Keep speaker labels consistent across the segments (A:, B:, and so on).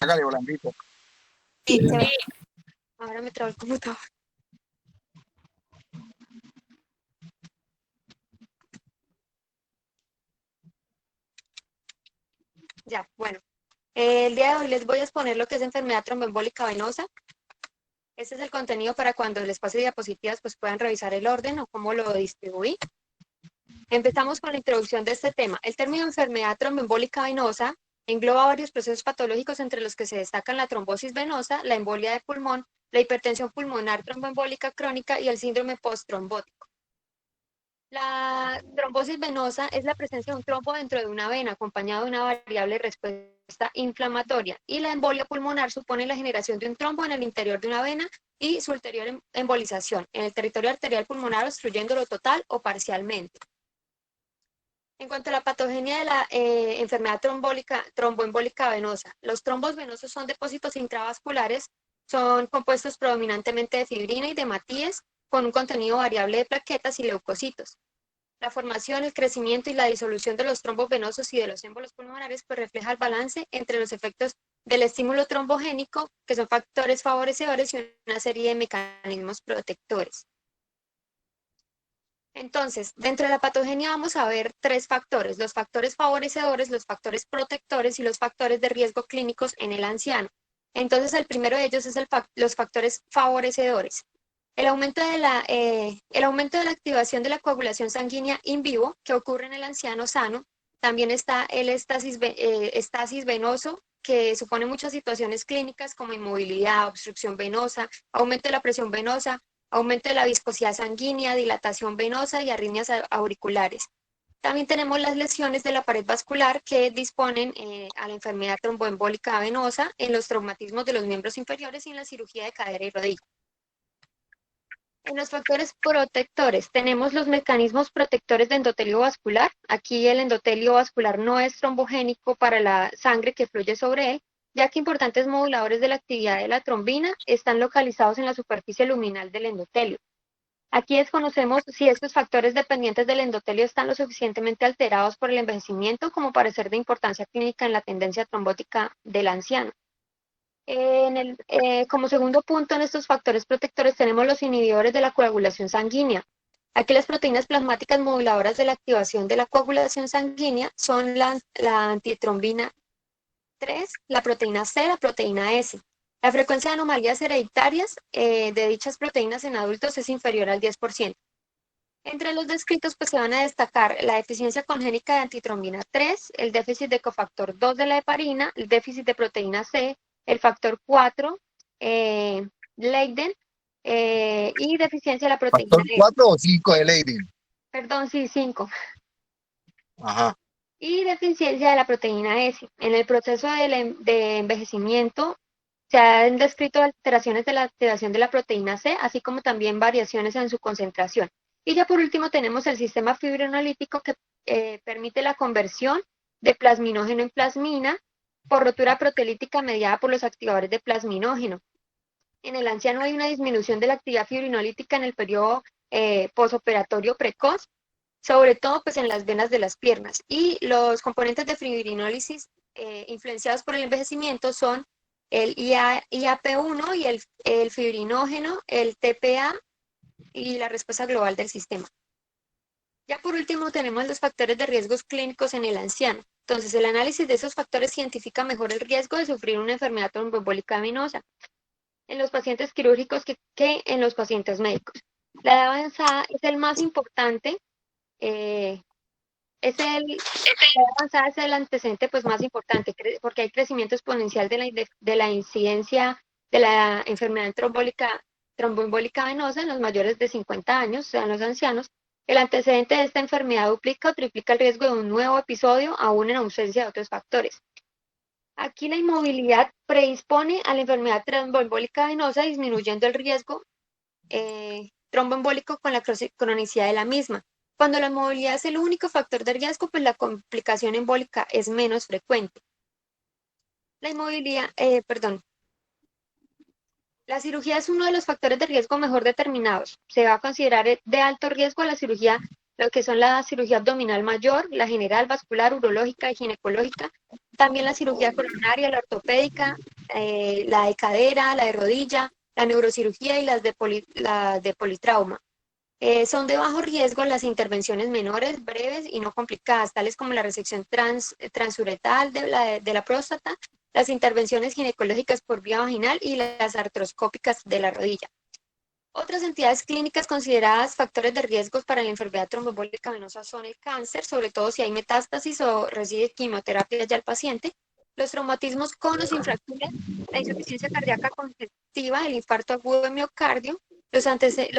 A: Hágale, Volandito.
B: Sí, ahora me trabo el computador. Ya, bueno. El día de hoy les voy a exponer lo que es enfermedad tromboembólica venosa. Este es el contenido para cuando les pase diapositivas, pues puedan revisar el orden o cómo lo distribuí. Empezamos con la introducción de este tema. El término enfermedad tromboembólica venosa engloba varios procesos patológicos entre los que se destacan la trombosis venosa, la embolia de pulmón, la hipertensión pulmonar tromboembólica crónica y el síndrome posttrombótico. La trombosis venosa es la presencia de un trombo dentro de una vena acompañado de una variable respuesta inflamatoria, y la embolia pulmonar supone la generación de un trombo en el interior de una vena y su ulterior embolización en el territorio arterial pulmonar, obstruyéndolo total o parcialmente. En cuanto a la patogenia de la enfermedad tromboembólica venosa, los trombos venosos son depósitos intravasculares, son compuestos predominantemente de fibrina y de hematíes, con un contenido variable de plaquetas y leucocitos. La formación, el crecimiento y la disolución de los trombos venosos y de los émbolos pulmonares pues refleja el balance entre los efectos del estímulo trombogénico, que son factores favorecedores, y una serie de mecanismos protectores. Entonces, dentro de la patogenia vamos a ver tres factores: los factores favorecedores, los factores protectores y los factores de riesgo clínicos en el anciano. Entonces, el primero de ellos es los factores favorecedores. El aumento de la activación de la coagulación sanguínea in vivo que ocurre en el anciano sano. También está el estasis venoso, que supone muchas situaciones clínicas como inmovilidad, obstrucción venosa, aumento de la presión venosa, aumento de la viscosidad sanguínea, dilatación venosa y arritmias auriculares. También tenemos las lesiones de la pared vascular que disponen a la enfermedad tromboembólica venosa en los traumatismos de los miembros inferiores y en la cirugía de cadera y rodilla. En los factores protectores tenemos los mecanismos protectores de endotelio vascular. Aquí el endotelio vascular no es trombogénico para la sangre que fluye sobre él, ya que importantes moduladores de la actividad de la trombina están localizados en la superficie luminal del endotelio. Aquí desconocemos si estos factores dependientes del endotelio están lo suficientemente alterados por el envejecimiento como para ser de importancia clínica en la tendencia trombótica del anciano. Como segundo punto, en estos factores protectores tenemos los inhibidores de la coagulación sanguínea. Aquí las proteínas plasmáticas moduladoras de la activación de la coagulación sanguínea son la antitrombina 3, la proteína C, la proteína S. La frecuencia de anomalías hereditarias de dichas proteínas en adultos es inferior al 10%. Entre los descritos pues se van a destacar la deficiencia congénita de antitrombina 3, el déficit de cofactor 2 de la heparina, el déficit de proteína C, el factor 4, Leiden, y deficiencia de la proteína
A: ¿Factor
B: E.
A: 4 o 5 de Leiden?
B: Perdón, sí, 5.
A: Ajá.
B: Y deficiencia de la proteína S. En el proceso de envejecimiento se han descrito alteraciones de la activación de la proteína C, así como también variaciones en su concentración. Y ya por último tenemos el sistema fibrinolítico que permite la conversión de plasminógeno en plasmina por rotura proteolítica mediada por los activadores de plasminógeno. En el anciano hay una disminución de la actividad fibrinolítica en el periodo posoperatorio precoz, sobre todo pues en las venas de las piernas. Y los componentes de fibrinólisis influenciados por el envejecimiento son el IAP1 y el fibrinógeno, el TPA y la respuesta global del sistema. Ya por último tenemos los factores de riesgos clínicos en el anciano. Entonces el análisis de esos factores identifica mejor el riesgo de sufrir una enfermedad tromboembólica venosa en los pacientes quirúrgicos que en los pacientes médicos. La edad avanzada es el más importante, la edad avanzada es el antecedente pues más importante, porque hay crecimiento exponencial de la incidencia de la enfermedad tromboembólica venosa en los mayores de 50 años, o sea, en los ancianos. El antecedente de esta enfermedad duplica o triplica el riesgo de un nuevo episodio, aún en ausencia de otros factores. Aquí la inmovilidad predispone a la enfermedad tromboembólica venosa, disminuyendo el riesgo tromboembólico con la cronicidad de la misma. Cuando la movilidad es el único factor de riesgo, pues la complicación embólica es menos frecuente. La inmovilidad, la cirugía es uno de los factores de riesgo mejor determinados. Se va a considerar de alto riesgo la cirugía, lo que son la cirugía abdominal mayor, la general, vascular, urológica y ginecológica, también la cirugía coronaria, la ortopédica, la de cadera, la de rodilla, la neurocirugía y las de politrauma. Son de bajo riesgo las intervenciones menores, breves y no complicadas, tales como la resección transuretal de la próstata, las intervenciones ginecológicas por vía vaginal y las artroscópicas de la rodilla. Otras entidades clínicas consideradas factores de riesgos para la enfermedad tromboembólica venosa son el cáncer, sobre todo si hay metástasis o recibe quimioterapia ya el paciente, los traumatismos con o sin fracturas, la insuficiencia cardíaca congestiva, el infarto agudo de miocardio, los accidentes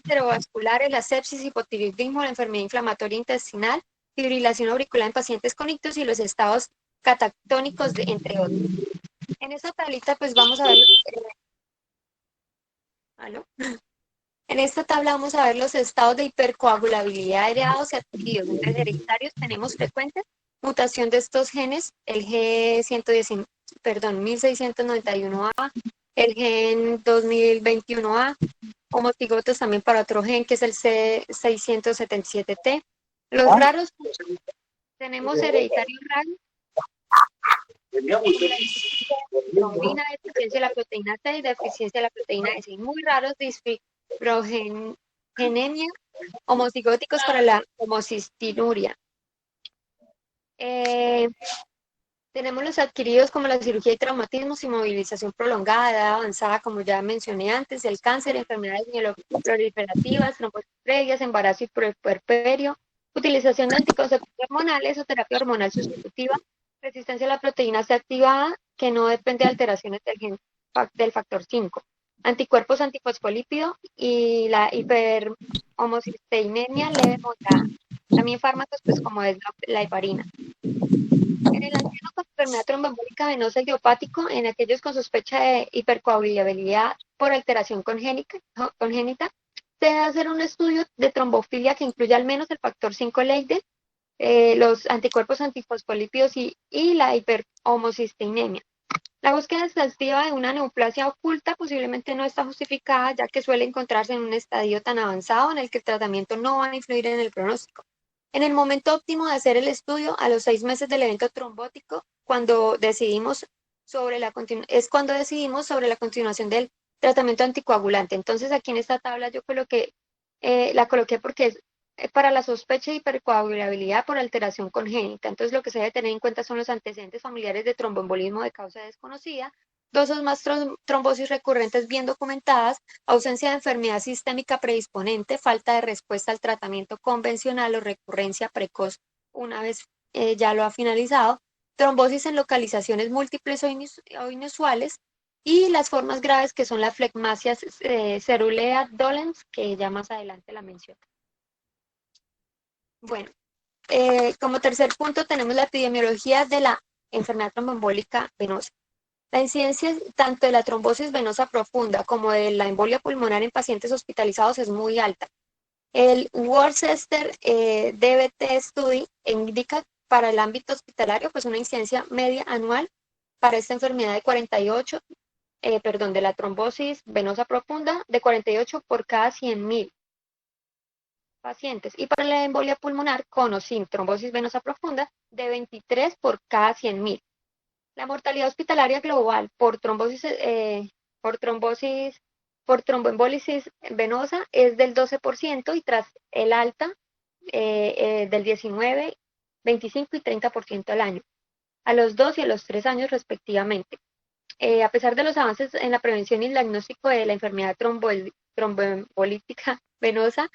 B: cerebrovasculares, la sepsis, hipotiroidismo, la enfermedad inflamatoria intestinal, fibrilación auricular en pacientes con ictus y los estados catatónicos, entre otros. En esta tablita pues vamos a ver... ¿aló? En esta tabla vamos a ver los estados de hipercoagulabilidad heredados y adquiridos. Entre hereditarios tenemos frecuentes mutación de estos genes, el G110, perdón, 1691A, el gen 2021A, homocigotos también para otro gen que es el C677T. Los raros, tenemos hereditarios raros, trombina, deficiencia de la proteína C y deficiencia de la proteína S. Y muy raros, disfibrogenia, homocigóticos para la homocistinuria. Tenemos los adquiridos como la cirugía y traumatismos, inmovilización prolongada, edad avanzada, como ya mencioné antes, el cáncer, enfermedades proliferativas, trombosis previas, embarazo y puerperio, utilización de anticonceptivos hormonales o terapia hormonal sustitutiva, resistencia a la proteína C activada que no depende de alteraciones del factor 5, anticuerpos antifosfolípido y la hiperhomocisteinemia leve moderada. También fármacos pues como es la heparina. En el anciano con enfermedad tromboembólica venosa idiopático, en aquellos con sospecha de hipercoagulabilidad por alteración congénita, se debe hacer un estudio de trombofilia que incluya al menos el factor 5 Leiden, los anticuerpos antifosfolípidos y la hiperhomocisteinemia. La búsqueda exhaustiva de una neoplasia oculta posiblemente no está justificada, ya que suele encontrarse en un estadio tan avanzado en el que el tratamiento no va a influir en el pronóstico. En el momento óptimo de hacer el estudio, a los 6 meses del evento trombótico, es cuando decidimos sobre la continuación del tratamiento anticoagulante. Entonces, aquí en esta tabla yo la coloqué porque es para la sospecha de hipercoagulabilidad por alteración congénita. Entonces, lo que se debe tener en cuenta son los antecedentes familiares de tromboembolismo de causa desconocida, 2 o más trombosis recurrentes bien documentadas, ausencia de enfermedad sistémica predisponente, falta de respuesta al tratamiento convencional o recurrencia precoz una vez ya lo ha finalizado, trombosis en localizaciones múltiples o inusuales, y las formas graves que son la flegmasia cerulea dolens, que ya más adelante la menciono. Bueno, como tercer punto tenemos la epidemiología de la enfermedad tromboembólica venosa. La incidencia tanto de la trombosis venosa profunda como de la embolia pulmonar en pacientes hospitalizados es muy alta. El Worcester DBT Study indica para el ámbito hospitalario pues una incidencia media anual para esta enfermedad de 48, de la trombosis venosa profunda de 48 por cada 100.000 pacientes, y para la embolia pulmonar con o sin trombosis venosa profunda de 23 por cada 100.000. La mortalidad hospitalaria global por tromboembólisis venosa es del 12% y tras el alta del 19, 25 y 30% al año, a los 2 y a los 3 años respectivamente. A pesar de los avances en la prevención y el diagnóstico de la enfermedad tromboembólica venosa,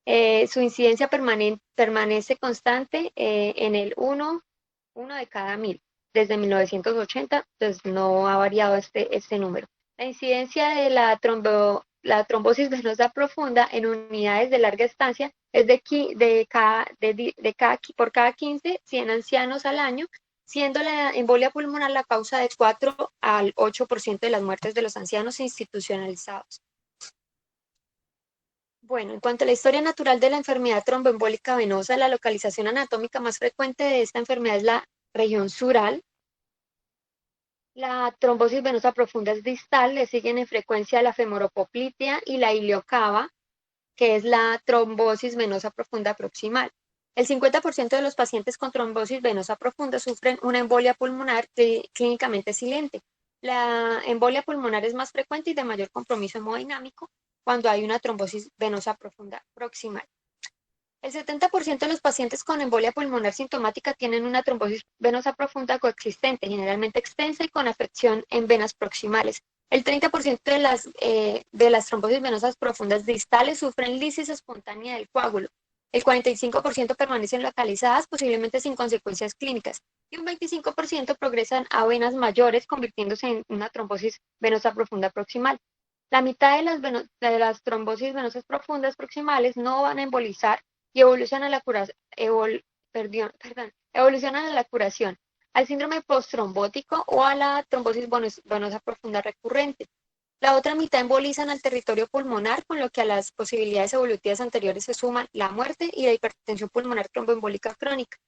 B: su incidencia permanece constante en el 1 de cada 1.000. Desde 1980, pues no ha variado este número. La incidencia de la trombosis venosa profunda en unidades de larga estancia es por cada 15, 100 ancianos al año, siendo la embolia pulmonar la causa de 4 al 8% de las muertes de los ancianos institucionalizados. Bueno, en cuanto a la historia natural de la enfermedad tromboembólica venosa, la localización anatómica más frecuente de esta enfermedad es la región sural. La trombosis venosa profunda es distal, le siguen en frecuencia la femoropoplitea y la iliocava, que es la trombosis venosa profunda proximal. El 50% de los pacientes con trombosis venosa profunda sufren una embolia pulmonar clínicamente silente. La embolia pulmonar es más frecuente y de mayor compromiso hemodinámico cuando hay una trombosis venosa profunda proximal. El 70% de los pacientes con embolia pulmonar sintomática tienen una trombosis venosa profunda coexistente, generalmente extensa y con afección en venas proximales. El 30% de las trombosis venosas profundas distales sufren lisis espontánea del coágulo. El 45% permanecen localizadas, posiblemente sin consecuencias clínicas, y un 25% progresan a venas mayores, convirtiéndose en una trombosis venosa profunda proximal. La mitad de las trombosis venosas profundas proximales no van a embolizar y evolucionan evolucionan a la curación, al síndrome postrombótico o a la trombosis venosa profunda recurrente. La otra mitad embolizan al territorio pulmonar, con lo que a las posibilidades evolutivas anteriores se suman la muerte y la hipertensión pulmonar tromboembólica crónica.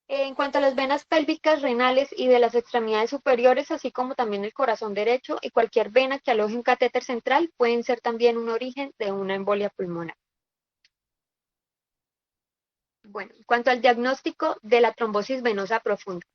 B: En cuanto a las venas pélvicas, renales y de las extremidades superiores, así como también el corazón derecho y cualquier vena que aloje un catéter central, pueden ser también un origen de una embolia pulmonar. Bueno, en cuanto al diagnóstico de la trombosis venosa profunda.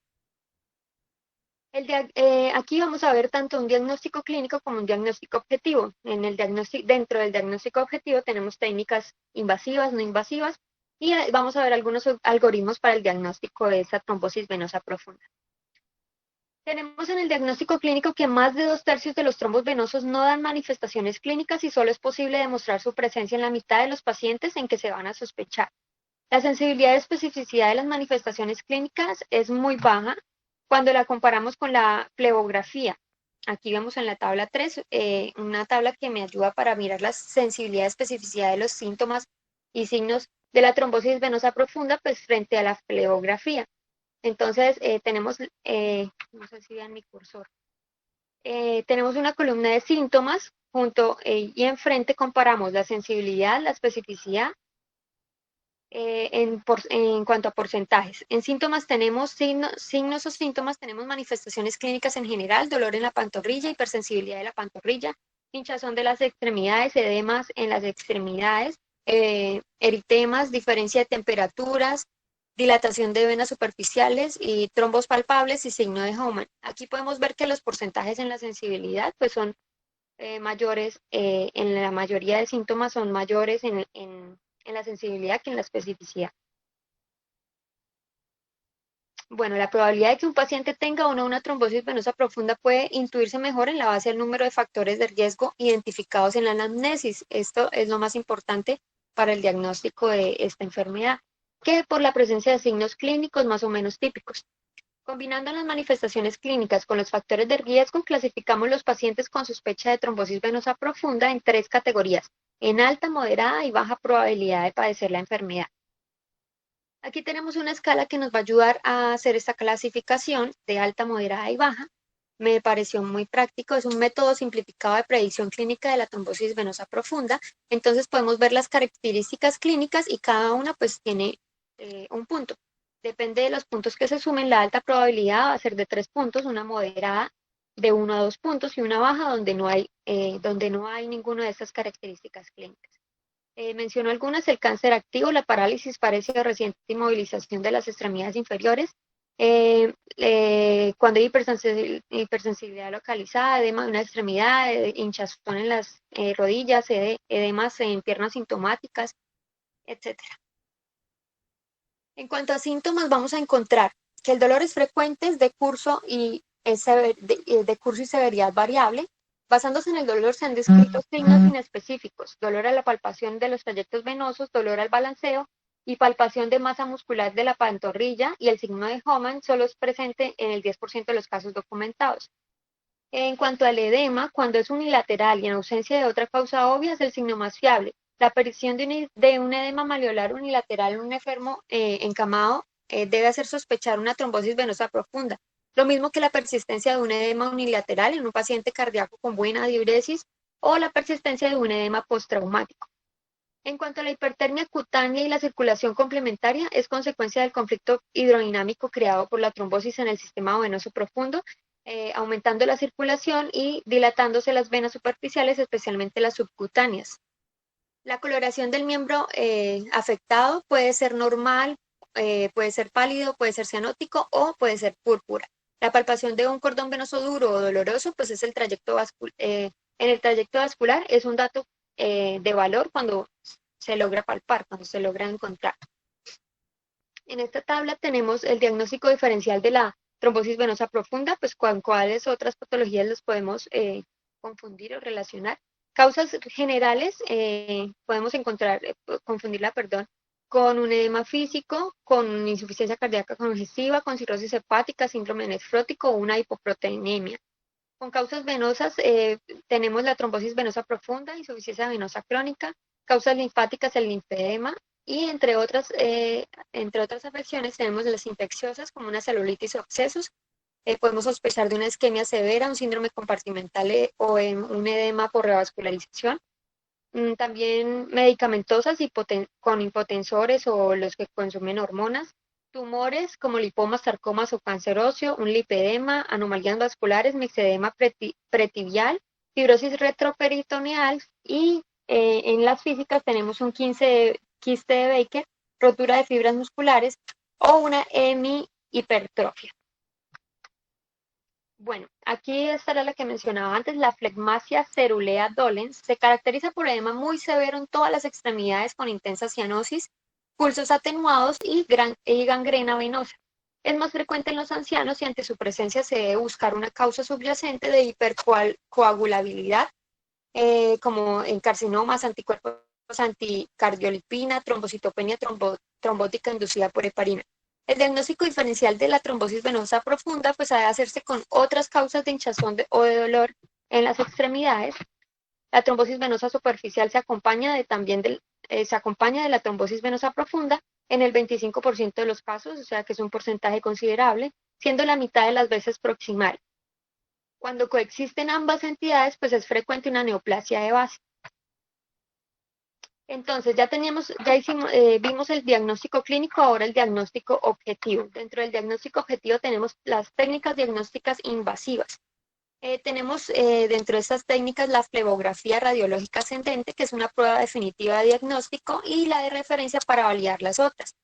B: Aquí vamos a ver tanto un diagnóstico clínico como un diagnóstico objetivo. Dentro del diagnóstico objetivo tenemos técnicas invasivas, no invasivas, y vamos a ver algunos algoritmos para el diagnóstico de esa trombosis venosa profunda. Tenemos en el diagnóstico clínico que más de 2/3 de los trombos venosos no dan manifestaciones clínicas y solo es posible demostrar su presencia en la mitad de los pacientes en que se van a sospechar. La sensibilidad y especificidad de las manifestaciones clínicas es muy baja cuando la comparamos con la flebografía. Aquí vemos en la tabla 3 una tabla que me ayuda para mirar la sensibilidad y especificidad de los síntomas y signos de la trombosis venosa profunda pues, frente a la flebografía. Entonces, tenemos, no sé si vean mi cursor, tenemos una columna de síntomas y enfrente comparamos la sensibilidad, la especificidad, en cuanto a porcentajes. En síntomas tenemos signos o síntomas, tenemos manifestaciones clínicas en general, dolor en la pantorrilla, hipersensibilidad de la pantorrilla, hinchazón de las extremidades, edemas en las extremidades, eritemas, diferencia de temperaturas, dilatación de venas superficiales y trombos palpables y signo de Homan. Aquí podemos ver que los porcentajes en la sensibilidad pues son mayores, en la mayoría de síntomas son mayores en la sensibilidad que en la especificidad. Bueno, la probabilidad de que un paciente tenga o no una trombosis venosa profunda puede intuirse mejor en la base del número de factores de riesgo identificados en la anamnesis. Esto es lo más importante para el diagnóstico de esta enfermedad, que por la presencia de signos clínicos más o menos típicos. Combinando las manifestaciones clínicas con los factores de riesgo, clasificamos los pacientes con sospecha de trombosis venosa profunda en 3 categorías: en alta, moderada y baja probabilidad de padecer la enfermedad. Aquí tenemos una escala que nos va a ayudar a hacer esta clasificación de alta, moderada y baja. Me pareció muy práctico, es un método simplificado de predicción clínica de la trombosis venosa profunda. Entonces podemos ver las características clínicas y cada una pues tiene un punto. Depende de los puntos que se sumen, la alta probabilidad va a ser de 3 puntos, una moderada de 1 a 2 puntos y una baja donde no hay ninguna de estas características clínicas. Menciono algunas: el cáncer activo, la parálisis, paresia o reciente inmovilización de las extremidades inferiores, cuando hay hipersensibilidad localizada, edema de una extremidad, hinchazón en las rodillas, edemas en piernas sintomáticas, etc. En cuanto a síntomas, vamos a encontrar que el dolor es frecuente, es de curso y severidad variable. Basándose en el dolor se han descrito signos inespecíficos: dolor a la palpación de los trayectos venosos, dolor al balanceo y palpación de masa muscular de la pantorrilla, y el signo de Homan solo es presente en el 10% de los casos documentados. En cuanto al edema, cuando es unilateral y en ausencia de otra causa obvia, es el signo más fiable. La aparición de un edema malleolar unilateral en un enfermo encamado debe hacer sospechar una trombosis venosa profunda. Lo mismo que la persistencia de un edema unilateral en un paciente cardíaco con buena diuresis o la persistencia de un edema postraumático. En cuanto a la hipertermia cutánea y la circulación complementaria, es consecuencia del conflicto hidrodinámico creado por la trombosis en el sistema venoso profundo, aumentando la circulación y dilatándose las venas superficiales, especialmente las subcutáneas. La coloración del miembro afectado puede ser normal, puede ser pálido, puede ser cianótico o puede ser púrpura. La palpación de un cordón venoso duro o doloroso, pues es el trayecto vascular. En el trayecto vascular es un dato de valor cuando se logra palpar, cuando se logra encontrar. En esta tabla tenemos el diagnóstico diferencial de la trombosis venosa profunda, pues con cuáles otras patologías los podemos confundir o relacionar. Causas generales, podemos encontrar, confundirla, perdón, con un edema físico, con insuficiencia cardíaca congestiva, con cirrosis hepática, síndrome nefrótico o una hipoproteinemia. Con causas venosas tenemos la trombosis venosa profunda, insuficiencia venosa crónica, causas linfáticas, el linfedema, y entre otras afecciones tenemos las infecciosas como una celulitis o abscesos. Podemos sospechar de una isquemia severa, un síndrome compartimental o un edema por revascularización. También medicamentosas con hipotensores o los que consumen hormonas. Tumores como lipomas, sarcomas o cáncer óseo, un lipedema, anomalías vasculares, mixedema pretibial, fibrosis retroperitoneal y en las físicas tenemos un quiste de Baker, rotura de fibras musculares o una hemihipertrofia. Bueno, aquí esta era la que mencionaba antes, la flegmasia cerulea dolens. Se caracteriza por edema muy severo en todas las extremidades con intensa cianosis, pulsos atenuados y gangrena venosa. Es más frecuente en los ancianos y ante su presencia se debe buscar una causa subyacente de hipercoagulabilidad, como en carcinomas, anticuerpos anticardiolipina, trombocitopenia trombótica inducida por heparina. El diagnóstico diferencial de la trombosis venosa profunda pues ha de hacerse con otras causas de hinchazón o de dolor en las extremidades. La trombosis venosa superficial se acompaña de la trombosis venosa profunda en el 25% de los casos, o sea que es un porcentaje considerable, siendo la mitad de las veces proximal. Cuando coexisten ambas entidades, pues es frecuente una neoplasia de base. Entonces, vimos el diagnóstico clínico, ahora el diagnóstico objetivo. Dentro del diagnóstico objetivo tenemos las técnicas diagnósticas invasivas. Tenemos dentro de estas técnicas la flebografía radiológica ascendente, que es una prueba definitiva de diagnóstico, y la de referencia para validar las otras.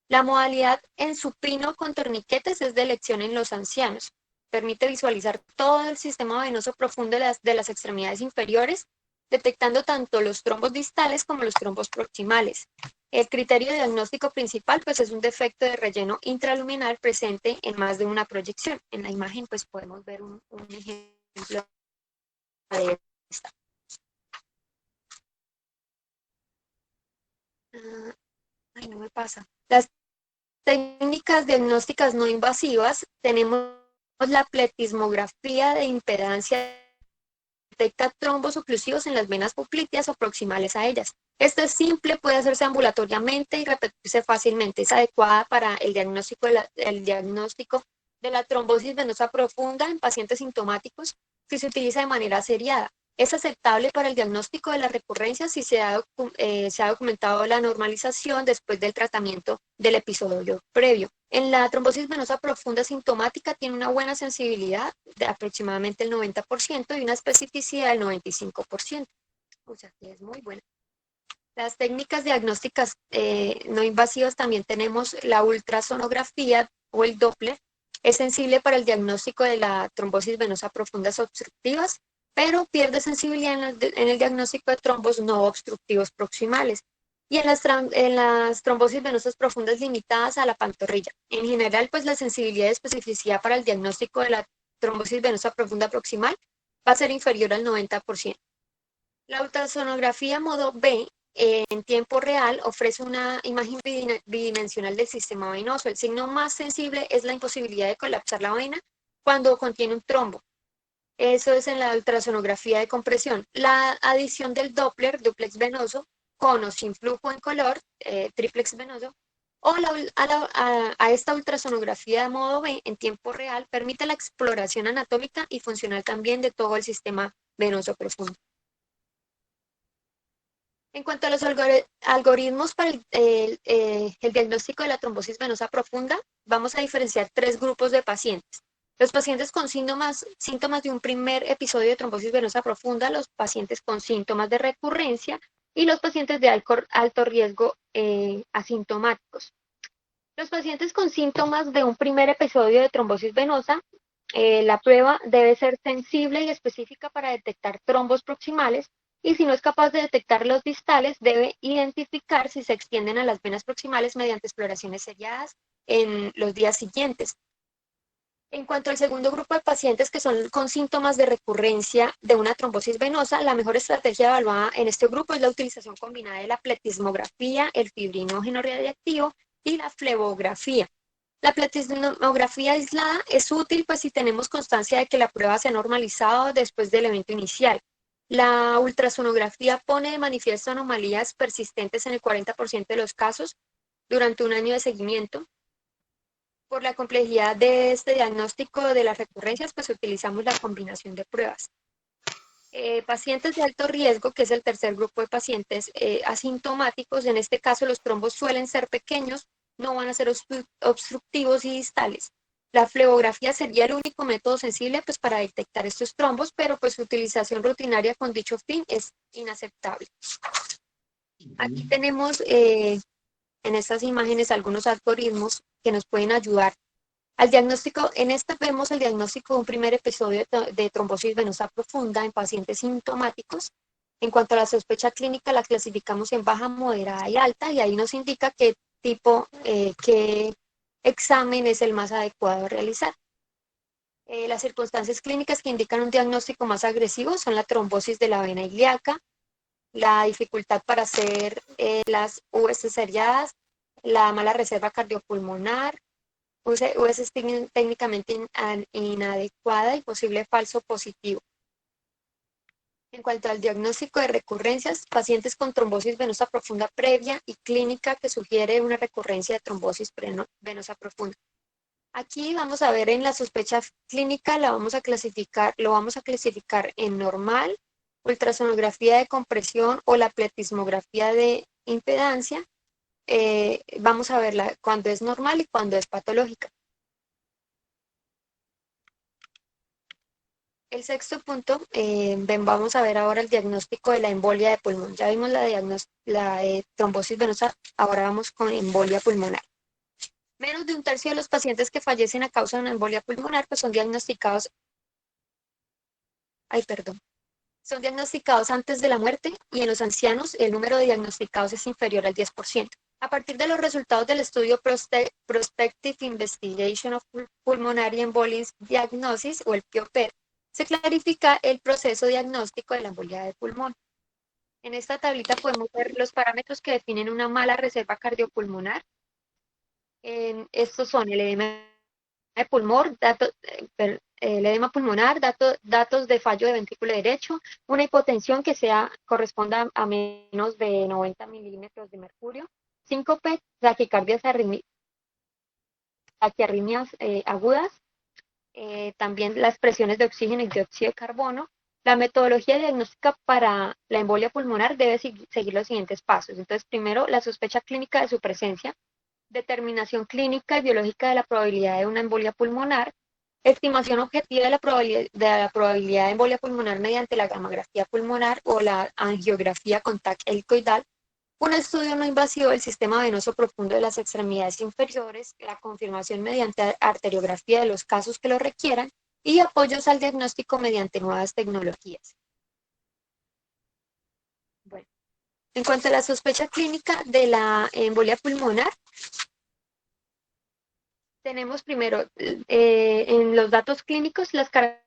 B: La modalidad en supino con torniquetes es de elección en los ancianos. Permite visualizar todo el sistema venoso profundo de las extremidades inferiores, detectando tanto los trombos distales como los trombos proximales. El criterio diagnóstico principal pues es un defecto de relleno intraluminal presente en más de una proyección. En la imagen pues podemos ver un ejemplo de esta. Ay, no me pasa. Las técnicas diagnósticas no invasivas, tenemos la pletismografía de impedancia, detecta trombos oclusivos en las venas popliteas o proximales a ellas. Esto es simple, puede hacerse ambulatoriamente y repetirse fácilmente. Es adecuada para el diagnóstico de la trombosis venosa profunda en pacientes sintomáticos que se utiliza de manera seriada. Es aceptable para el diagnóstico de la recurrencia si se ha documentado la normalización después del tratamiento del episodio previo. En la trombosis venosa profunda sintomática tiene una buena sensibilidad de aproximadamente el 90% y una especificidad del 95%. O sea, que es muy buena. Las técnicas diagnósticas no invasivas también tenemos la ultrasonografía o el Doppler. Es sensible para el diagnóstico de la trombosis venosa profundas obstructivas, pero pierde sensibilidad en el diagnóstico de trombos no obstructivos proximales y en las trombosis venosas profundas limitadas a la pantorrilla. En general, pues la sensibilidad y especificidad para el diagnóstico de la trombosis venosa profunda proximal va a ser inferior al 90%. La ultrasonografía modo B en tiempo real ofrece una imagen bidimensional del sistema venoso. El signo más sensible es la imposibilidad de colapsar la vena cuando contiene un trombo. Eso es en la ultrasonografía de compresión. La adición del Doppler, duplex venoso, con o sin flujo en color, triplex venoso, o a esta ultrasonografía de modo B en tiempo real permite la exploración anatómica y funcional también de todo el sistema venoso profundo. En cuanto a los algoritmos para el diagnóstico de la trombosis venosa profunda, vamos a diferenciar tres grupos de pacientes. Los pacientes con síntomas de un primer episodio de trombosis venosa profunda, los pacientes con síntomas de recurrencia y los pacientes de alto riesgo asintomáticos. Los pacientes con síntomas de un primer episodio de trombosis venosa La prueba debe ser sensible y específica para detectar trombos proximales y si no es capaz de detectar los distales, debe identificar si se extienden a las venas proximales mediante exploraciones seriadas en los días siguientes. En cuanto al segundo grupo de pacientes que son con síntomas de recurrencia de una trombosis venosa, la mejor estrategia evaluada en este grupo es la utilización combinada de la pletismografía, el fibrinógeno radiactivo y la flebografía. La pletismografía aislada es útil pues si tenemos constancia de que la prueba se ha normalizado después del evento inicial. La ultrasonografía pone de manifiesto anomalías persistentes en el 40% de los casos durante un año de seguimiento. Por la complejidad de este diagnóstico de las recurrencias, pues utilizamos la combinación de pruebas. Pacientes de alto riesgo, que es el tercer grupo de pacientes asintomáticos, en este caso los trombos suelen ser pequeños, no van a ser obstructivos y distales. La flebografía sería el único método sensible pues, para detectar estos trombos, pero pues su utilización rutinaria con dicho fin es inaceptable. Aquí tenemos en estas imágenes algunos algoritmos que nos pueden ayudar al diagnóstico. En esta vemos el diagnóstico de un primer episodio de trombosis venosa profunda en pacientes sintomáticos. En cuanto a la sospecha clínica, la clasificamos en baja, moderada y alta, y ahí nos indica qué tipo, qué examen es el más adecuado a realizar. Las circunstancias clínicas que indican un diagnóstico más agresivo son la trombosis de la vena ilíaca, la dificultad para hacer las US seriadas, la mala reserva cardiopulmonar, US técnicamente inadecuada y posible falso positivo. En cuanto al diagnóstico de recurrencias, pacientes con trombosis venosa profunda previa y clínica que sugiere una recurrencia de trombosis venosa profunda. Aquí vamos a ver en la sospecha clínica, lo vamos a clasificar en normal, ultrasonografía de compresión o la pletismografía de impedancia. Vamos a verla cuando es normal y cuando es patológica. El sexto punto, vamos a ver ahora el diagnóstico de la embolia de pulmón. Ya vimos la trombosis venosa, ahora vamos con embolia pulmonar. Menos de un tercio de los pacientes que fallecen a causa de una embolia pulmonar pues son diagnosticados antes de la muerte y en los ancianos el número de diagnosticados es inferior al 10%. A partir de los resultados del estudio Prospective Investigation of Pulmonary Embolic Diagnosis o el PIOPED, se clarifica el proceso diagnóstico de la embolia de pulmón. En esta tablita podemos ver los parámetros que definen una mala reserva cardiopulmonar. Estos son el edema de pulmón, datos de fallo de ventrículo derecho, una hipotensión que corresponda a menos de 90 milímetros de mercurio, síncope, taquicardias, taquiarritmias agudas, también las presiones de oxígeno y dióxido de carbono. La metodología diagnóstica para la embolia pulmonar debe seguir los siguientes pasos. Entonces, primero, la sospecha clínica de su presencia, determinación clínica y biológica de la probabilidad de una embolia pulmonar, estimación objetiva de la probabilidad de embolia pulmonar mediante la gamografía pulmonar o la angiografía con TAC helicoidal, un estudio no invasivo del sistema venoso profundo de las extremidades inferiores, la confirmación mediante arteriografía de los casos que lo requieran y apoyos al diagnóstico mediante nuevas tecnologías. Bueno, en cuanto a la sospecha clínica de la embolia pulmonar, tenemos primero en los datos clínicos las características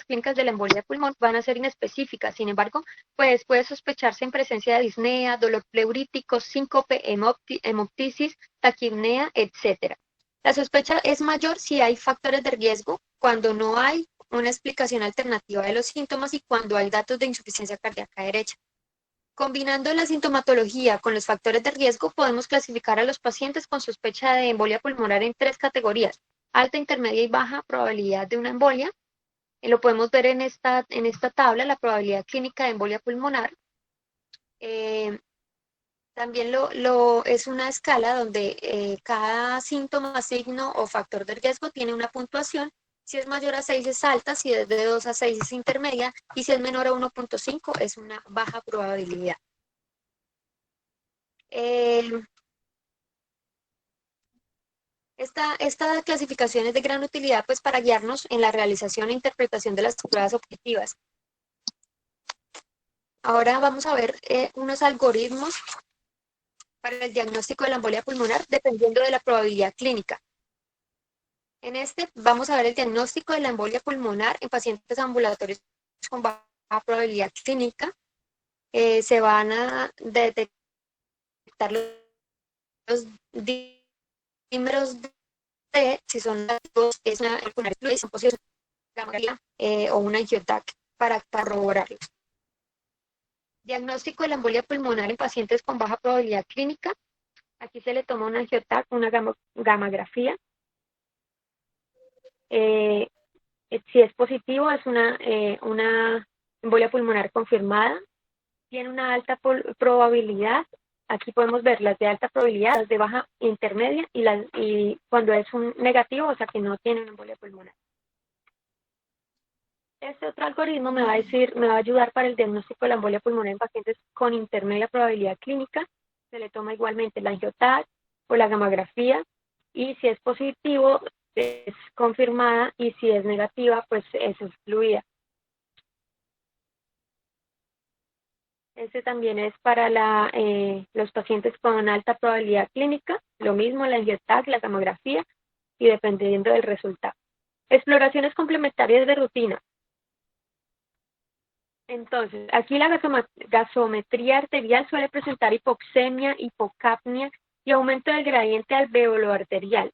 B: clínicas de la embolia de pulmón van a ser inespecíficas, sin embargo, pues puede sospecharse en presencia de disnea, dolor pleurítico, síncope, hemoptisis, taquipnea, etc. La sospecha es mayor si hay factores de riesgo, cuando no hay una explicación alternativa de los síntomas y cuando hay datos de insuficiencia cardíaca derecha. Combinando la sintomatología con los factores de riesgo, podemos clasificar a los pacientes con sospecha de embolia pulmonar en 3 categorías: alta, intermedia y baja probabilidad de una embolia. Lo podemos ver en esta tabla, la probabilidad clínica de embolia pulmonar. También es una escala donde cada síntoma, signo o factor de riesgo tiene una puntuación. Si es mayor a 6 es alta, si es de 2 a 6 es intermedia y si es menor a 1.5 es una baja probabilidad. Esta clasificación es de gran utilidad pues para guiarnos en la realización e interpretación de las pruebas objetivas. Ahora vamos a ver unos algoritmos para el diagnóstico de la embolia pulmonar dependiendo de la probabilidad clínica. En este vamos a ver el diagnóstico de la embolia pulmonar en pacientes ambulatorios con baja probabilidad clínica. Se van a detectar los dímeros de, si son activos, es una pulmonar fluida, son posibles o una angiotac para corroborarlos. Diagnóstico de la embolia pulmonar en pacientes con baja probabilidad clínica. Aquí se le toma una angiotac, una gamografía. Si es positivo, es una embolia pulmonar confirmada. Tiene una alta probabilidad. Aquí podemos ver las de alta probabilidad, las de baja intermedia y cuando es un negativo, o sea que no tienen embolia pulmonar. Este otro algoritmo me va a ayudar para el diagnóstico de la embolia pulmonar en pacientes con intermedia probabilidad clínica. Se le toma igualmente la angiotac o la gamografía y si es positivo es confirmada y si es negativa pues es excluida. Este también es para los pacientes con alta probabilidad clínica, lo mismo la angiotac, la gamografía y dependiendo del resultado. Exploraciones complementarias de rutina. Entonces, aquí la gasometría arterial suele presentar hipoxemia, hipocapnia y aumento del gradiente alveolo-arterial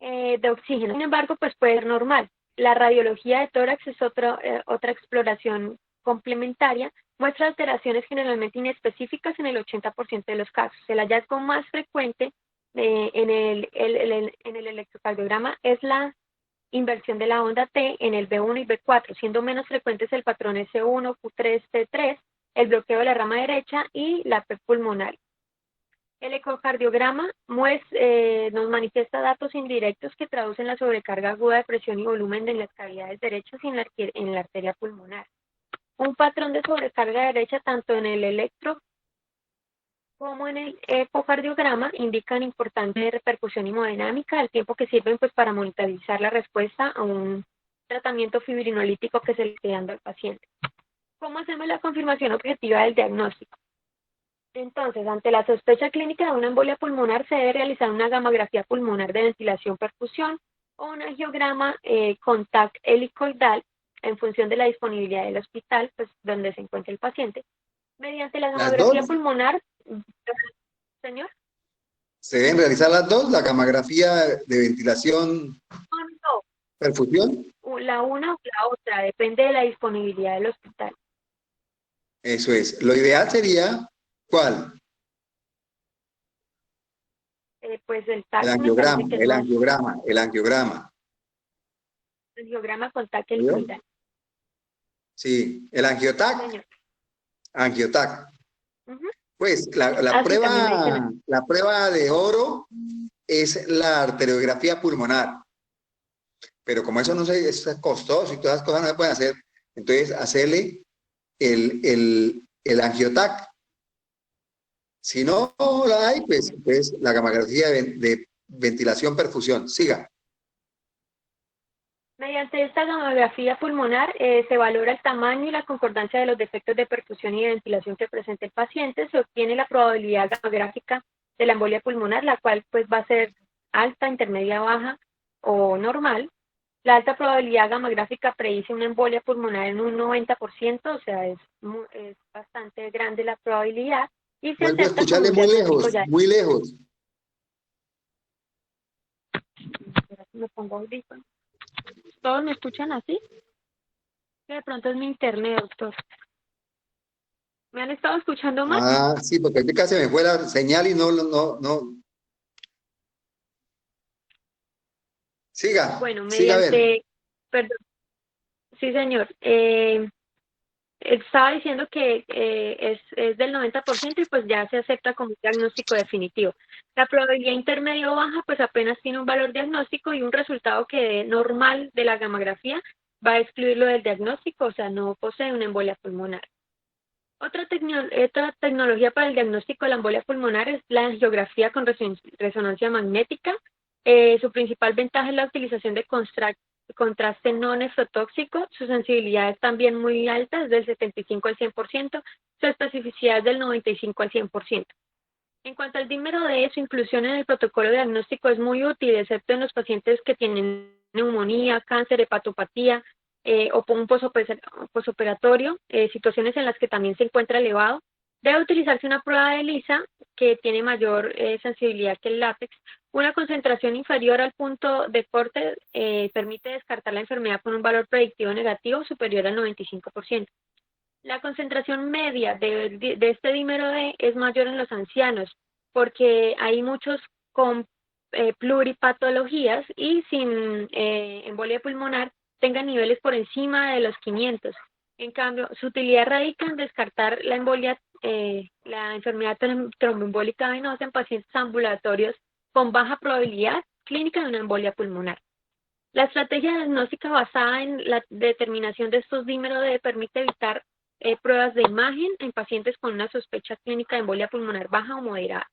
B: de oxígeno. Sin embargo, pues puede ser normal. La radiología de tórax es otra exploración complementaria. Muestra alteraciones generalmente inespecíficas en el 80% de los casos. El hallazgo más frecuente en el electrocardiograma es la inversión de la onda T en el B1 y B4, siendo menos frecuentes el patrón S1, Q3, T3, el bloqueo de la rama derecha y la P pulmonar. El ecocardiograma nos manifiesta datos indirectos que traducen la sobrecarga aguda de presión y volumen de las cavidades derechas y en la arteria pulmonar. Un patrón de sobrecarga derecha tanto en el electro como en el ecocardiograma indican importante repercusión hemodinámica al tiempo que sirven pues para monitorizar la respuesta a un tratamiento fibrinolítico que se le esté dando al paciente. ¿Cómo hacemos la confirmación objetiva del diagnóstico? Entonces, ante la sospecha clínica de una embolia pulmonar se debe realizar una gamografía pulmonar de ventilación-perfusión o un angiograma con TAC helicoidal en función de la disponibilidad del hospital, pues donde se encuentre el paciente. Mediante la
A: Las
B: gamografía
A: dos,
B: pulmonar, señor.
A: se deben realizar las dos, la gamografía de ventilación,
B: No,
A: perfusión.
B: la una o la otra, depende de la disponibilidad del hospital.
A: Eso es. Lo ideal sería, ¿cuál?
B: Pues el
A: El
B: TAC me parece
A: angiograma,
B: que es
A: el
B: más
A: angiograma, el angiograma.
B: angiograma con TAC
A: ¿Vio?
B: helicoidal.
A: Sí, el angiotac,
B: Señor.
A: angiotac.
B: Uh-huh.
A: Pues
B: Sí, también me dicen.
A: la prueba de oro es la arteriografía pulmonar. Pero como eso no es costoso y todas las cosas no se pueden hacer, entonces hacerle el angiotac. Si no la hay, pues la gamografía de ventilación perfusión. Siga.
B: Mediante esta gamografía pulmonar se valora el tamaño y la concordancia de los defectos de perfusión y de ventilación que presenta el paciente. Se obtiene la probabilidad gamográfica de la embolia pulmonar, la cual pues va a ser alta, intermedia, baja o normal. La alta probabilidad gamográfica predice una embolia pulmonar en un 90%, o sea, es bastante grande la probabilidad y se
A: Vuelvo a
B: acepta como
A: escucharle
B: un
A: muy
B: diagnóstico
A: lejos,
B: ya.
A: muy lejos.
B: Me pongo audífono. ¿Todos me escuchan así? De pronto es mi internet, doctor. ¿Me han estado escuchando mal?
A: Ah, sí, porque aquí casi me fue la señal y no. Siga,
B: Bueno,
A: siga a ver.
B: perdón, sí señor, estaba diciendo que es del 90% y pues ya se acepta como un diagnóstico definitivo. La probabilidad intermedio o baja pues apenas tiene un valor diagnóstico y un resultado que dé normal de la gamografía va a excluirlo del diagnóstico, o sea, no posee una embolia pulmonar. Otra tecnología para el diagnóstico de la embolia pulmonar es la angiografía con resonancia magnética. Su principal ventaja es la utilización de contraste no nefrotóxico. Su sensibilidad es también muy alta, es del 75 al 100%. Su especificidad es del 95 al 100%. En cuanto al dímero D, su inclusión en el protocolo diagnóstico es muy útil, excepto en los pacientes que tienen neumonía, cáncer, hepatopatía o un posoperatorio, situaciones en las que también se encuentra elevado. Debe utilizarse una prueba de ELISA que tiene mayor sensibilidad que el látex. Una concentración inferior al punto de corte permite descartar la enfermedad con un valor predictivo negativo superior al 95%. La concentración media de este dímero D es mayor en los ancianos, porque hay muchos con pluripatologías y sin embolia pulmonar tengan niveles por encima de los 500. En cambio, su utilidad radica en descartar la embolia, la enfermedad tromboembólica venosa en pacientes ambulatorios con baja probabilidad clínica de una embolia pulmonar. La estrategia diagnóstica basada en la determinación de estos dímeros D permite evitar pruebas de imagen en pacientes con una sospecha clínica de embolia pulmonar baja o moderada.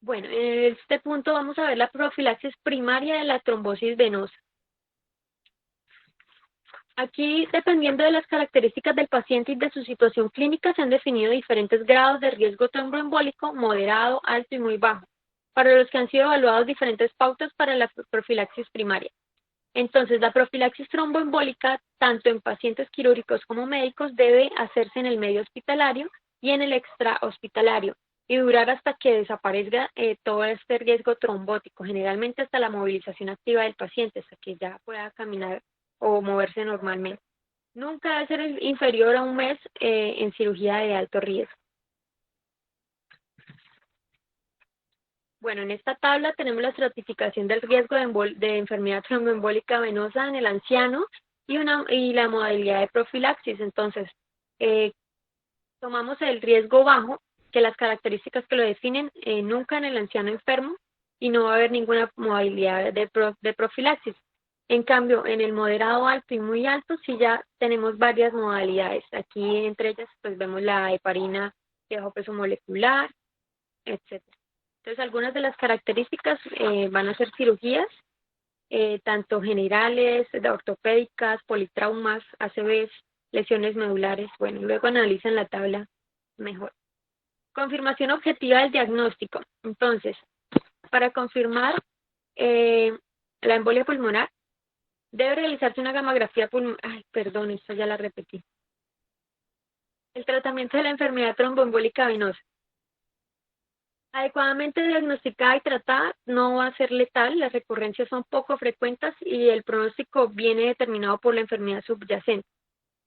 B: Bueno, en este punto vamos a ver la profilaxis primaria de la trombosis venosa. Aquí, dependiendo de las características del paciente y de su situación clínica, se han definido diferentes grados de riesgo tromboembólico, moderado, alto y muy bajo, para los que han sido evaluados diferentes pautas para la profilaxis primaria. Entonces, la profilaxis tromboembólica, tanto en pacientes quirúrgicos como médicos, debe hacerse en el medio hospitalario y en el extrahospitalario y durar hasta que desaparezca todo este riesgo trombótico, generalmente hasta la movilización activa del paciente, hasta que ya pueda caminar o moverse normalmente. Nunca debe ser inferior a un mes en cirugía de alto riesgo. Bueno, en esta tabla tenemos la estratificación del riesgo de enfermedad tromboembólica venosa en el anciano y la modalidad de profilaxis. Entonces, tomamos el riesgo bajo, que las características que lo definen, nunca en el anciano enfermo y no va a haber ninguna modalidad de profilaxis. En cambio, en el moderado alto y muy alto sí ya tenemos varias modalidades. Aquí entre ellas pues vemos la heparina de bajo peso molecular, etc. Entonces, algunas de las características van a ser cirugías, tanto generales, ortopédicas, politraumas, ACVs, lesiones medulares. Bueno, luego analizan la tabla mejor. Confirmación objetiva del diagnóstico. Entonces, para confirmar la embolia pulmonar, debe realizarse una gamografía pulmonar. Ay, perdón, esto ya la repetí. El tratamiento de la enfermedad tromboembólica venosa. Adecuadamente diagnosticada y tratada, no va a ser letal, las recurrencias son poco frecuentes y el pronóstico viene determinado por la enfermedad subyacente.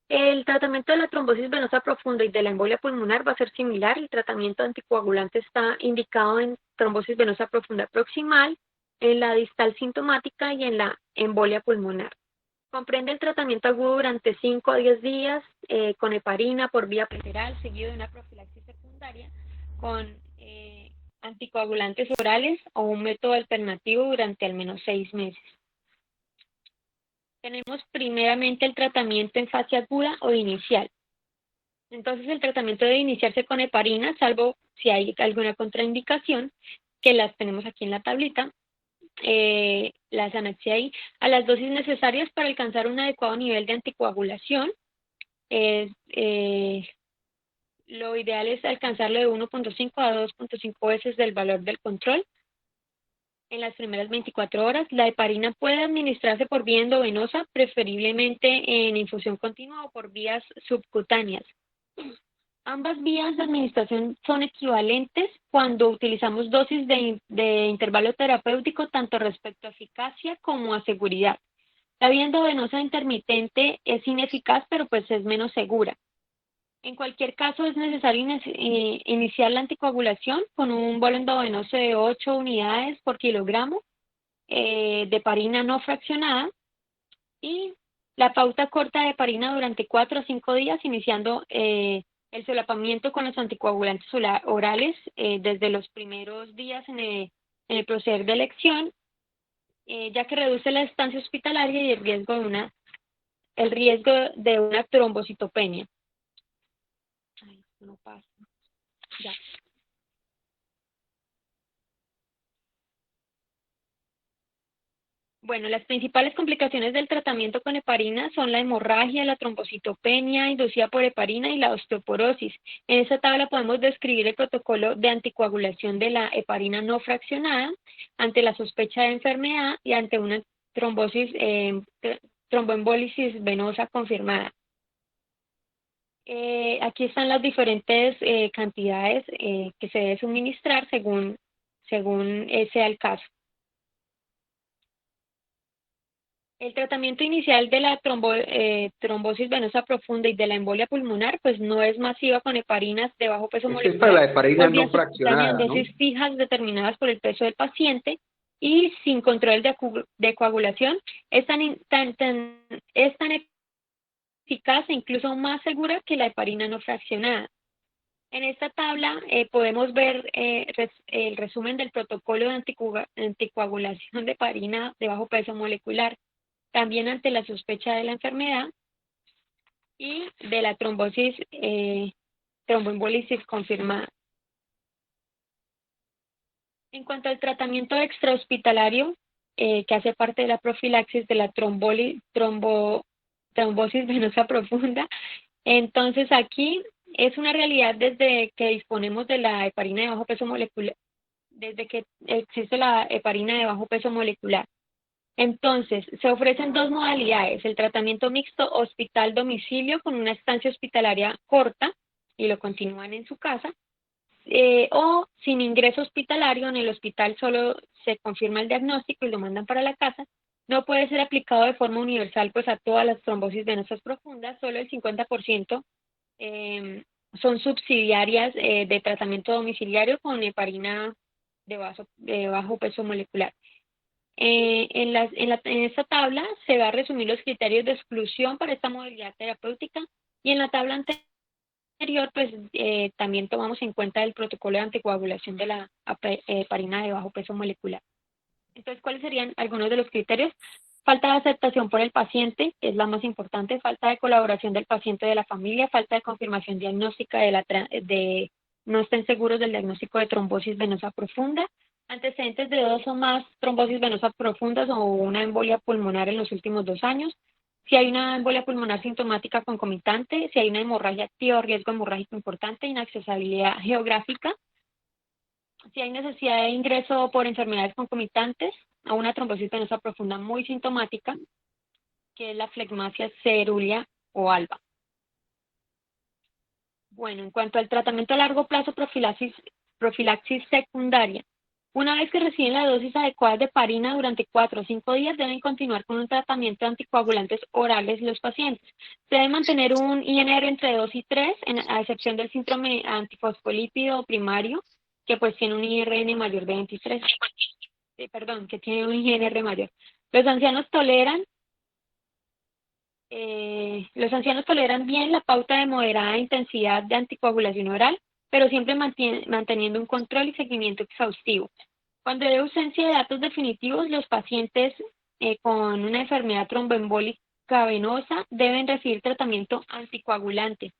B: El tratamiento de la trombosis venosa profunda y de la embolia pulmonar va a ser similar. El tratamiento anticoagulante está indicado en trombosis venosa profunda proximal, en la distal sintomática y en la embolia pulmonar. Comprende el tratamiento agudo durante 5 a 10 días con heparina por vía parenteral, seguido de una profilaxis secundaria con anticoagulantes orales o un método alternativo durante al menos 6 meses. Tenemos primeramente el tratamiento en fase aguda o inicial. Entonces el tratamiento debe iniciarse con heparina, salvo si hay alguna contraindicación, que las tenemos aquí en la tablita. Las anexé ahí, a las dosis necesarias para alcanzar un adecuado nivel de anticoagulación. Lo ideal es alcanzarlo de 1.5 a 2.5 veces del valor del control en las primeras 24 horas. La heparina puede administrarse por vía endovenosa, preferiblemente en infusión continua o por vías subcutáneas. Ambas vías de administración son equivalentes cuando utilizamos dosis de intervalo terapéutico, tanto respecto a eficacia como a seguridad. La vía endovenosa intermitente es ineficaz, pero pues es menos segura. En cualquier caso, es necesario iniciar la anticoagulación con un bolo endovenoso de 8 unidades por kilogramo de heparina no fraccionada y la pauta corta de heparina durante 4 a 5 días, iniciando el solapamiento con los anticoagulantes orales desde los primeros días en el proceder de elección, ya que reduce la estancia hospitalaria y el riesgo de una trombocitopenia. No pasa. Ya. Bueno, las principales complicaciones del tratamiento con heparina son la hemorragia, la trombocitopenia inducida por heparina y la osteoporosis. En esta tabla podemos describir el protocolo de anticoagulación de la heparina no fraccionada ante la sospecha de enfermedad y ante una trombosis, tromboembólisis venosa confirmada. Aquí están las diferentes cantidades que se debe suministrar según sea el caso. El tratamiento inicial de la trombosis venosa profunda y de la embolia pulmonar, pues no es masiva con heparinas de bajo peso
C: Esta es para la
B: molecular
C: heparina
B: por vía
C: no
B: subcutánea en
C: fraccionada, ¿no?
B: dosis fijas determinadas por el peso del paciente y sin control de coagulación. Es es tan eficaz e incluso más segura que la heparina no fraccionada. En esta tabla podemos ver el resumen del protocolo de anticoagulación de heparina de bajo peso molecular, también ante la sospecha de la enfermedad y de la tromboembólisis confirmada. En cuanto al tratamiento extrahospitalario, que hace parte de la profilaxis de la trombosis venosa profunda, entonces aquí es una realidad desde que disponemos de la heparina de bajo peso molecular, desde que existe la heparina de bajo peso molecular. Entonces, se ofrecen dos modalidades, el tratamiento mixto hospital-domicilio con una estancia hospitalaria corta y lo continúan en su casa, o sin ingreso hospitalario, en el hospital solo se confirma el diagnóstico y lo mandan para la casa. No puede ser aplicado de forma universal pues a todas las trombosis venosas profundas, solo el 50% son subsidiarias de tratamiento domiciliario con heparina de bajo peso molecular. En esta tabla se va a resumir los criterios de exclusión para esta modalidad terapéutica y en la tabla anterior pues también tomamos en cuenta el protocolo de anticoagulación de la heparina de bajo peso molecular. Entonces, ¿cuáles serían algunos de los criterios? Falta de aceptación por el paciente, que es la más importante, falta de colaboración del paciente de la familia, falta de confirmación diagnóstica de no estén seguros del diagnóstico de trombosis venosa profunda, antecedentes de 2 o más trombosis venosas profundas o una embolia pulmonar en los últimos 2 años, si hay una embolia pulmonar sintomática concomitante, si hay una hemorragia activa o riesgo hemorrágico importante, inaccesibilidad geográfica, si hay necesidad de ingreso por enfermedades concomitantes a una trombosis venosa profunda muy sintomática, que es la flegmasia cerúlea o alba. Bueno, en cuanto al tratamiento a largo plazo, profilaxis secundaria. Una vez que reciben la dosis adecuada de heparina durante 4 o 5 días, deben continuar con un tratamiento de anticoagulantes orales los pacientes. Se debe mantener un INR entre 2 y 3, a excepción del síndrome antifosfolípido primario, que pues tiene un IRN mayor de 23. Que tiene un INR mayor. Los ancianos toleran bien la pauta de moderada intensidad de anticoagulación oral, pero siempre manteniendo un control y seguimiento exhaustivo. Cuando hay ausencia de datos definitivos, los pacientes con una enfermedad tromboembólica venosa deben recibir tratamiento anticoagulante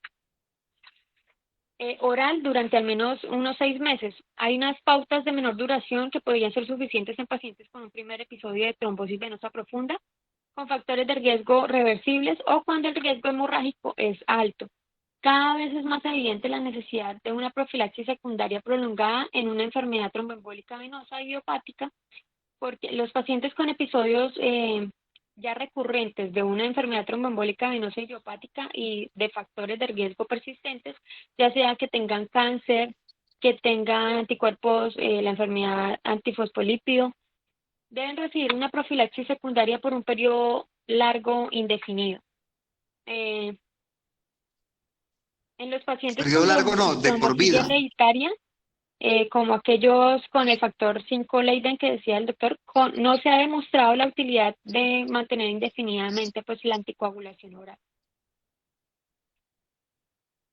B: oral durante al menos unos 6 meses. Hay unas pautas de menor duración que podrían ser suficientes en pacientes con un primer episodio de trombosis venosa profunda, con factores de riesgo reversibles o cuando el riesgo hemorrágico es alto. Cada vez es más evidente la necesidad de una profilaxis secundaria prolongada en una enfermedad tromboembólica venosa idiopática, porque los pacientes con episodios ya recurrentes de una enfermedad tromboembólica venosa idiopática y de factores de riesgo persistentes, ya sea que tengan cáncer, que tengan anticuerpos, la enfermedad antifosfolípido, deben recibir una profilaxis secundaria por un periodo largo indefinido. En los pacientes
A: Periodo
B: con
A: largo no, de por
B: trombofobia
A: vida.
B: hereditaria, como aquellos con el factor 5 Leiden que decía el doctor, no se ha demostrado la utilidad de mantener indefinidamente pues la anticoagulación oral.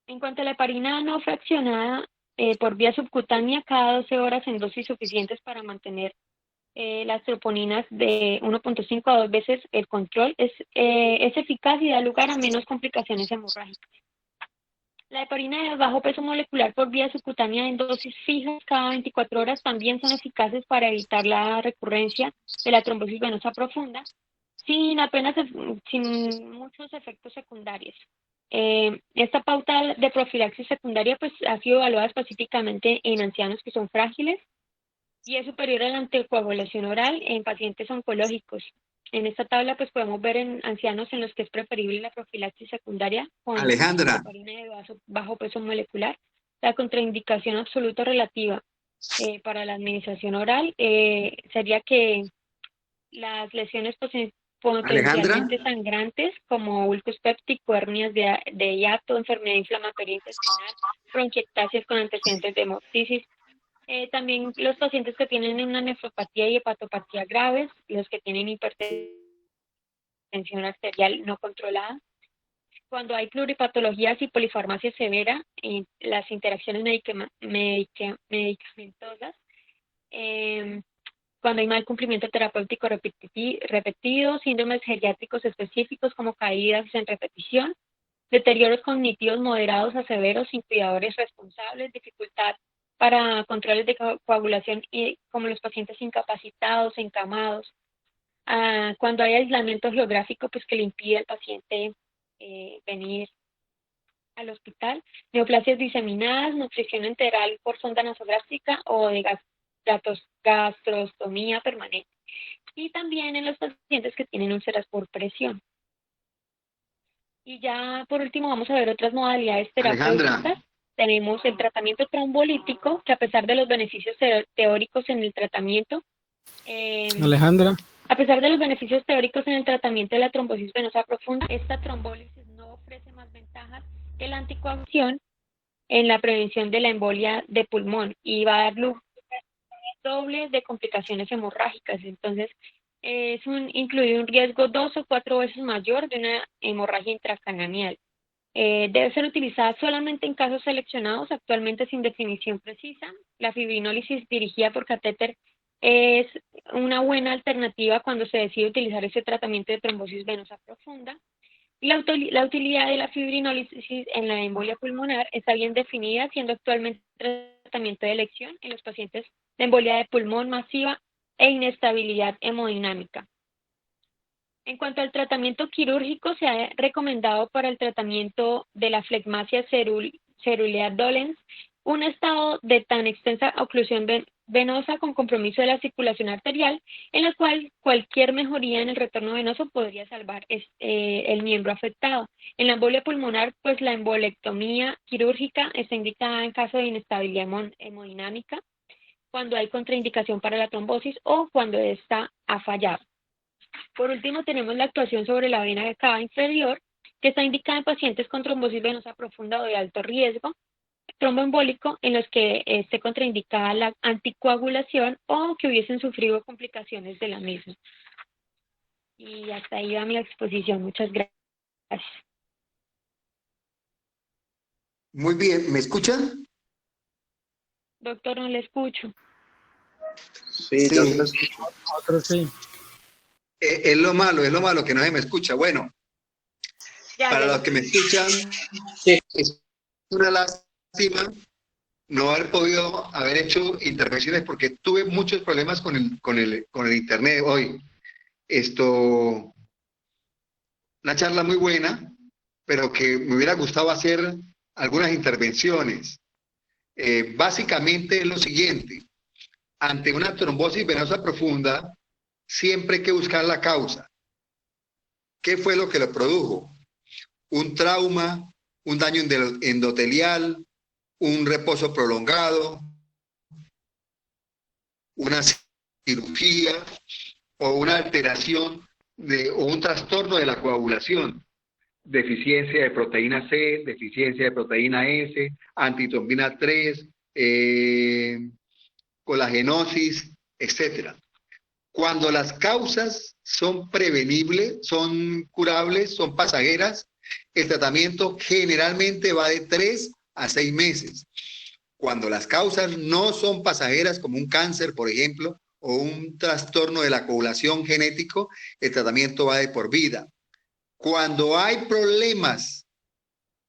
B: En cuanto a la heparina no fraccionada por vía subcutánea, cada 12 horas en dosis suficientes para mantener las troponinas de 1.5 a 2 veces el control, es eficaz y da lugar a menos complicaciones hemorrágicas. La heparina de bajo peso molecular por vía subcutánea en dosis fijas cada 24 horas también son eficaces para evitar la recurrencia de la trombosis venosa profunda sin muchos efectos secundarios. Esta pauta de profilaxis secundaria pues ha sido evaluada específicamente en ancianos que son frágiles y es superior a la anticoagulación oral en pacientes oncológicos. En esta tabla pues podemos ver en ancianos en los que es preferible la profilaxis secundaria con
A: Alejandra,
B: heparina de bajo peso molecular. La contraindicación absoluta relativa para la administración oral sería que las lesiones
A: Alejandra,
B: potencialmente sangrantes como ulcus péptico, hernias de hiato, enfermedad inflamatoria intestinal, bronquiectasias con antecedentes de hemoptisis. También los pacientes que tienen una nefropatía y hepatopatía graves, los que tienen hipertensión arterial no controlada. Cuando hay pluripatologías y polifarmacia severa, las interacciones medicamentosas, cuando hay mal cumplimiento terapéutico repetido, síndromes geriátricos específicos como caídas en repetición, deterioros cognitivos moderados a severos sin cuidadores responsables, dificultad para controles de coagulación como los pacientes incapacitados, encamados, cuando hay aislamiento geográfico pues que le impide al paciente venir al hospital, neoplasias diseminadas, nutrición enteral por sonda nasogástrica o de gastrostomía permanente. Y también en los pacientes que tienen úlceras por presión. Y ya por último vamos a ver otras modalidades
A: Alejandra,
B: terapéuticas. Tenemos el tratamiento trombolítico, que a pesar de los beneficios teóricos en el tratamiento,
C: Alejandra,
B: a pesar de los beneficios teóricos en el tratamiento de la trombosis venosa profunda, esta trombólisis no ofrece más ventajas que la anticoagulación en la prevención de la embolia de pulmón y va a dar luz doble de complicaciones hemorrágicas. Entonces, incluye un riesgo 2 o 4 veces mayor de una hemorragia intracraneal. Debe ser utilizada solamente en casos seleccionados, actualmente sin definición precisa. La fibrinólisis dirigida por catéter es una buena alternativa cuando se decide utilizar ese tratamiento de trombosis venosa profunda. La utilidad de la fibrinólisis en la embolia pulmonar está bien definida, siendo actualmente tratamiento de elección en los pacientes de embolia de pulmón masiva e inestabilidad hemodinámica. En cuanto al tratamiento quirúrgico, se ha recomendado para el tratamiento de la flegmasia cerulea dolens un estado de tan extensa oclusión venosa con compromiso de la circulación arterial, en la cual cualquier mejoría en el retorno venoso podría salvar el miembro afectado. En la embolia pulmonar, pues la embolectomía quirúrgica está indicada en caso de inestabilidad hemodinámica, cuando hay contraindicación para la trombosis o cuando ésta ha fallado. Por último, tenemos la actuación sobre la vena cava inferior, que está indicada en pacientes con trombosis venosa profunda o de alto riesgo, tromboembólico en los que esté contraindicada la anticoagulación o que hubiesen sufrido complicaciones de la misma. Y hasta ahí va mi exposición. Muchas gracias.
A: muy bien, ¿me escuchan?
B: Doctor, no le escucho.
D: Sí, yo sí lo escucho.
C: otro sí.
A: Es lo malo que no se me escucha. Bueno, para los que me escuchan,
D: Sí.
A: es una lástima no haber hecho intervenciones porque tuve muchos problemas con el internet hoy. Una charla muy buena, pero que me hubiera gustado hacer algunas intervenciones. Básicamente es lo siguiente: ante una trombosis venosa profunda, siempre hay que buscar la causa. ¿Qué fue lo que lo produjo? Un trauma, un daño endotelial, un reposo prolongado, una cirugía o una alteración o un trastorno de la coagulación. Deficiencia de proteína C, deficiencia de proteína S, antitrombina 3, colagenosis, etcétera. Cuando las causas son prevenibles, son curables, son pasajeras, el tratamiento generalmente va de 3 a 6 meses. Cuando las causas no son pasajeras, como un cáncer, por ejemplo, o un trastorno de la coagulación genético, el tratamiento va de por vida. Cuando hay problemas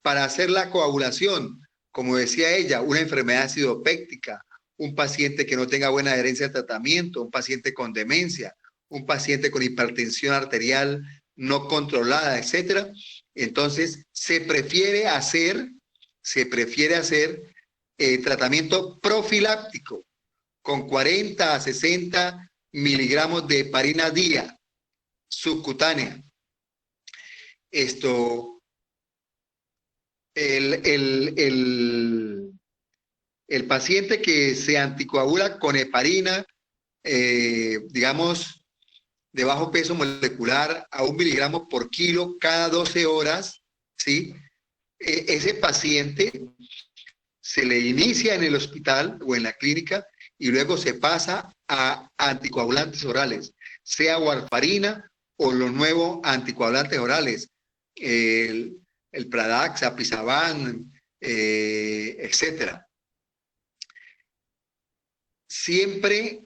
A: para hacer la coagulación, como decía ella, una enfermedad acidopéctica, un paciente que no tenga buena adherencia al tratamiento, un paciente con demencia, un paciente con hipertensión arterial no controlada, etcétera. Entonces, se prefiere hacer tratamiento profiláctico con 40 a 60 miligramos de heparina día subcutánea. El paciente que se anticoagula con heparina, digamos, de bajo peso molecular a 1 miligramo por kilo cada 12 horas, ¿sí? Ese paciente se le inicia en el hospital o en la clínica y luego se pasa a anticoagulantes orales, sea warfarina o los nuevos anticoagulantes orales, el Pradaxa, Apisaban, etcétera. Siempre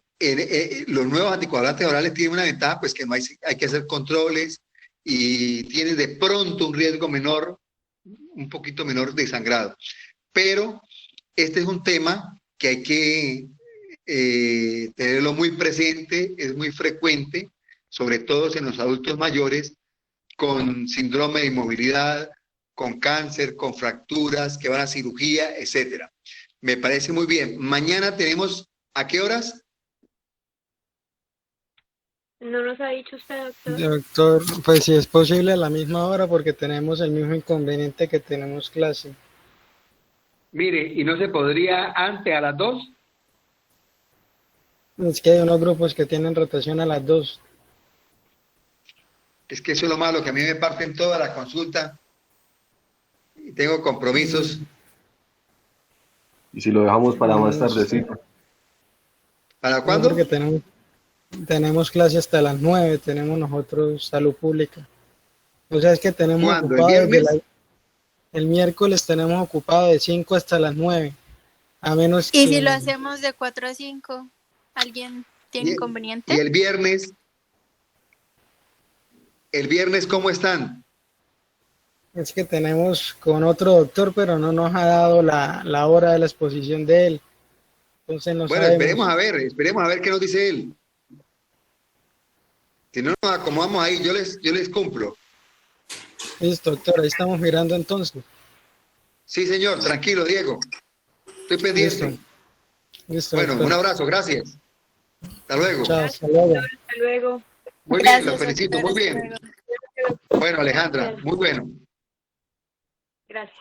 A: los nuevos anticoagulantes orales tienen una ventaja, pues que no hay que hacer controles y tienen de pronto un riesgo menor, un poquito menor de sangrado. Pero este es un tema que hay que tenerlo muy presente, es muy frecuente, sobre todo en los adultos mayores, con síndrome de inmovilidad, con cáncer, con fracturas, que van a cirugía, etcétera. Me parece muy bien. Mañana tenemos, ¿a qué horas?
B: No nos ha dicho usted, doctor.
C: Doctor, pues si es posible a la misma hora porque tenemos el mismo inconveniente que tenemos clase.
A: Mire, ¿y no se podría antes a las 2?
C: Es que hay unos grupos que tienen rotación a las 2.
A: Es que eso es lo malo, que a mí me parten toda la consulta y tengo compromisos.
D: Y si lo dejamos para más tardecito.
A: ¿Para cuándo?
C: Porque tenemos clase hasta las 9, tenemos nosotros salud pública. O sea, es que tenemos
A: ¿Cuándo? ¿El
C: ocupado
A: viernes?
C: el miércoles tenemos ocupado de 5 hasta las 9. A menos
E: ¿Y
C: que...
E: si lo hacemos de 4 a 5? ¿Alguien tiene inconveniente?
A: ¿Y el viernes? ¿El viernes cómo están?
C: Es que tenemos con otro doctor, pero no nos ha dado la hora de la exposición de él. Entonces no
A: Bueno,
C: sabemos.
A: esperemos a ver qué nos dice él. Si no nos acomodamos ahí, yo les cumplo.
C: Listo, doctor, ahí estamos mirando entonces.
A: Sí, señor, tranquilo, Diego. Estoy pendiente.
C: Listo,
A: Bueno,
C: doctor.
A: un abrazo, gracias. Hasta luego.
C: Chao, hasta luego.
B: Hasta luego.
A: Muy
E: Gracias,
A: bien, los felicito,
E: doctor,
A: muy
E: hasta
A: bien.
E: luego.
A: Bueno, Alejandra, muy bueno.
B: Gracias.